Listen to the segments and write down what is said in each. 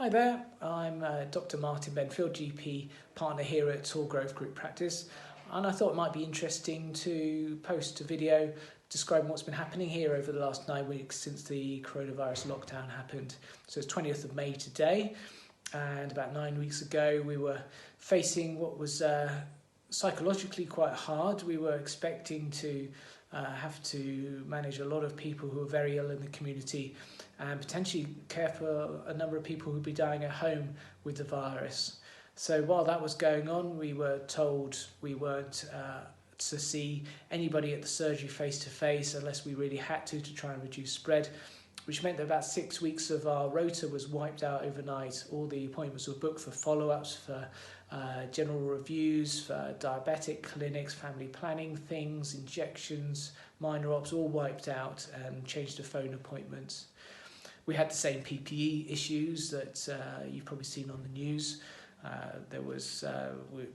Hi there, I'm Dr. Martin Benfield, GP partner here at Tallgrove Group Practice, and I thought it might be interesting to post a video describing what's been happening here over the last 9 weeks since the coronavirus lockdown happened. So it's 20th of May today, and about 9 weeks ago we were facing what was psychologically quite hard. We were expecting to have to manage a lot of people who are very ill in the community and potentially care for a number of people who'd be dying at home with the virus. So while that was going on, we were told we weren't to see anybody at the surgery face to face unless we really had to try and reduce spread, which meant that about 6 weeks of our rota was wiped out overnight. All the appointments were booked for follow-ups, for general reviews, for diabetic clinics, family planning things, injections, minor ops, all wiped out and changed to phone appointments. We had the same PPE issues that you've probably seen on the news.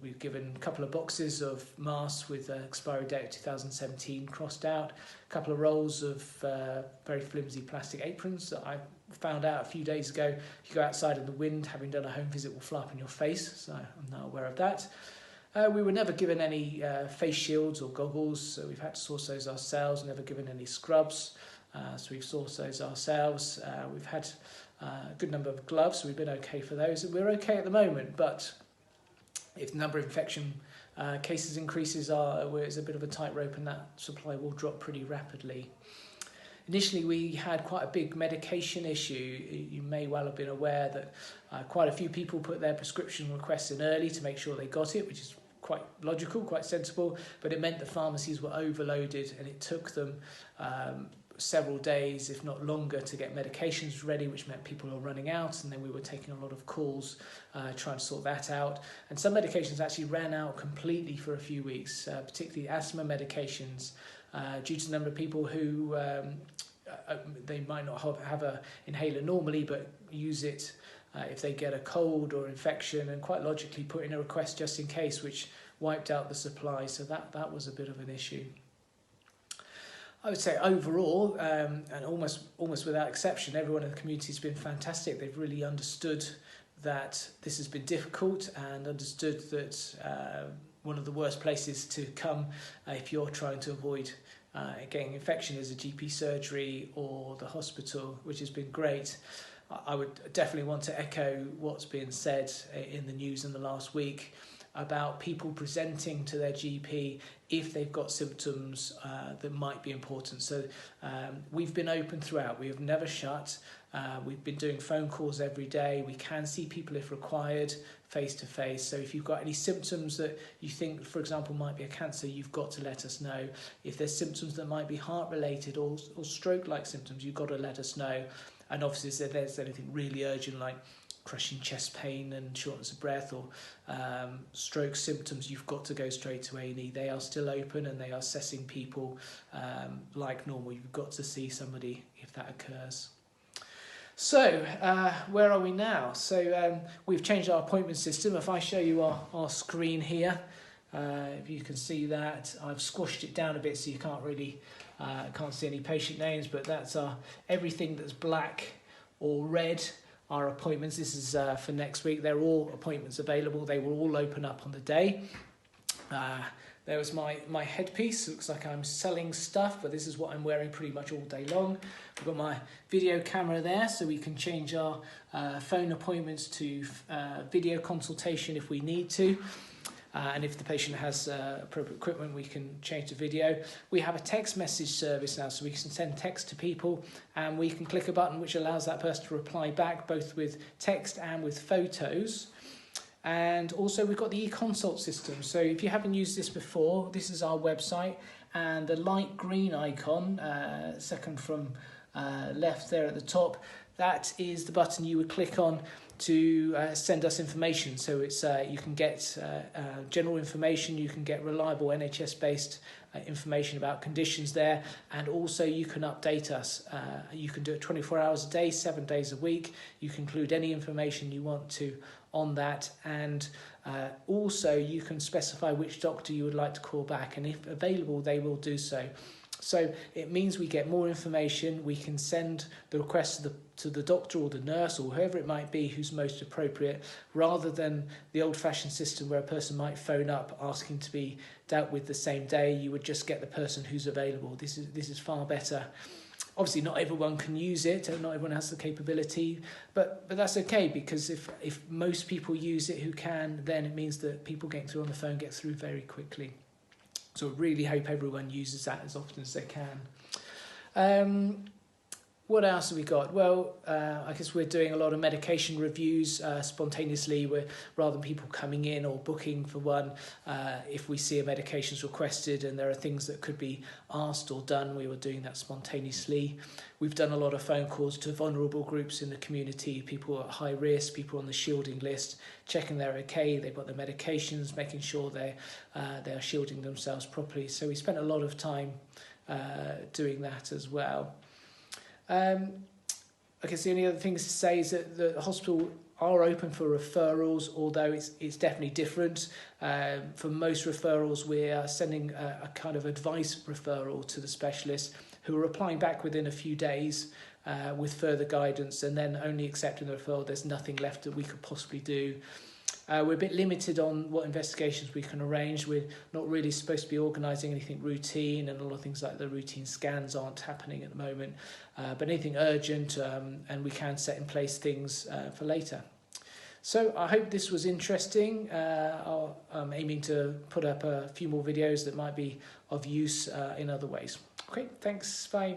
We've given a couple of boxes of masks with expiry date of 2017 crossed out, a couple of rolls of very flimsy plastic aprons that I found out a few days ago. If you go outside in the wind, having done a home visit, will fly up in your face, so I'm now aware of that. We were never given any face shields or goggles, so we've had to source those ourselves, never given any scrubs. So we've sourced those ourselves. We've had a good number of gloves, so we've been okay for those. And we're okay at the moment, but if the number of infection cases increases, it's a bit of a tightrope and that supply will drop pretty rapidly. Initially, we had quite a big medication issue. You may well have been aware that quite a few people put their prescription requests in early to make sure they got it, which is quite logical, quite sensible, but it meant the pharmacies were overloaded and it took them several days, if not longer, to get medications ready, which meant people were running out, and then we were taking a lot of calls trying to sort that out. And some medications actually ran out completely for a few weeks, particularly asthma medications, due to the number of people who they might not have an inhaler normally, but use it if they get a cold or infection, and quite logically put in a request just in case, which wiped out the supply. So that was a bit of an issue. I would say overall, and almost without exception, everyone in the community has been fantastic. They've really understood that this has been difficult and understood that one of the worst places to come if you're trying to avoid getting infection is a GP surgery or the hospital, which has been great. I would definitely want to echo what's been said in the news in the last week about people presenting to their GP if they've got symptoms that might be important. So we've been open throughout. We have never shut. We've been doing phone calls every day. We can see people if required, face to face. So if you've got any symptoms that you think, for example, might be a cancer, you've got to let us know. If there's symptoms that might be heart related or stroke-like symptoms, you've got to let us know. And obviously if there's anything really urgent like crushing chest pain and shortness of breath or stroke symptoms, you've got to go straight to A&E. They are still open and they are assessing people like normal. You've got to see somebody if that occurs. So where are we now? So we've changed our appointment system. If I show you our screen here, if you can see that, I've squashed it down a bit so you can't see any patient names, but that's everything that's black or red. Our appointments, this is for next week. They're all appointments available. They will all open up on the day. There was my headpiece. Looks like I'm selling stuff, but this is what I'm wearing pretty much all day long. We've got my video camera there, so we can change our phone appointments to video consultation if we need to. And if the patient has appropriate equipment, we can change the video. We have a text message service now, so we can send text to people and we can click a button which allows that person to reply back both with text and with photos. And also we've got the e-consult system. So if you haven't used this before, this is our website, and the light green icon, second from left there at the top, that is the button you would click on to send us information. So it's you can get general information, you can get reliable NHS-based information about conditions there, and also you can update us. You can do it 24 hours a day, 7 days a week. You can include any information you want to on that, and also you can specify which doctor you would like to call back, and if available they will do so. So it means we get more information, we can send the request to the doctor or the nurse or whoever it might be who's most appropriate, rather than the old-fashioned system where a person might phone up asking to be dealt with the same day. You would just get the person who's available. This is far better. Obviously not everyone can use it, and not everyone has the capability, but that's okay, because if most people use it who can, then it means that people getting through on the phone get through very quickly. So I really hope everyone uses that as often as they can. What else have we got? Well, I guess we're doing a lot of medication reviews spontaneously, where rather than people coming in or booking for one, if we see a medication's requested and there are things that could be asked or done, we were doing that spontaneously. We've done a lot of phone calls to vulnerable groups in the community, people at high risk, people on the shielding list, checking they're okay, they've got their medications, making sure they're shielding themselves properly. So we spent a lot of time doing that as well. I guess the only other things to say is that the hospital are open for referrals, although it's definitely different. For most referrals, we are sending a kind of advice referral to the specialist, who are replying back within a few days with further guidance, and then only accepting the referral. There's nothing left that we could possibly do. We're a bit limited on what investigations we can arrange. We're not really supposed to be organising anything routine, and a lot of things like the routine scans aren't happening at the moment. But anything urgent, and we can set in place things for later. So I hope this was interesting. I'm aiming to put up a few more videos that might be of use in other ways. Okay, thanks, bye.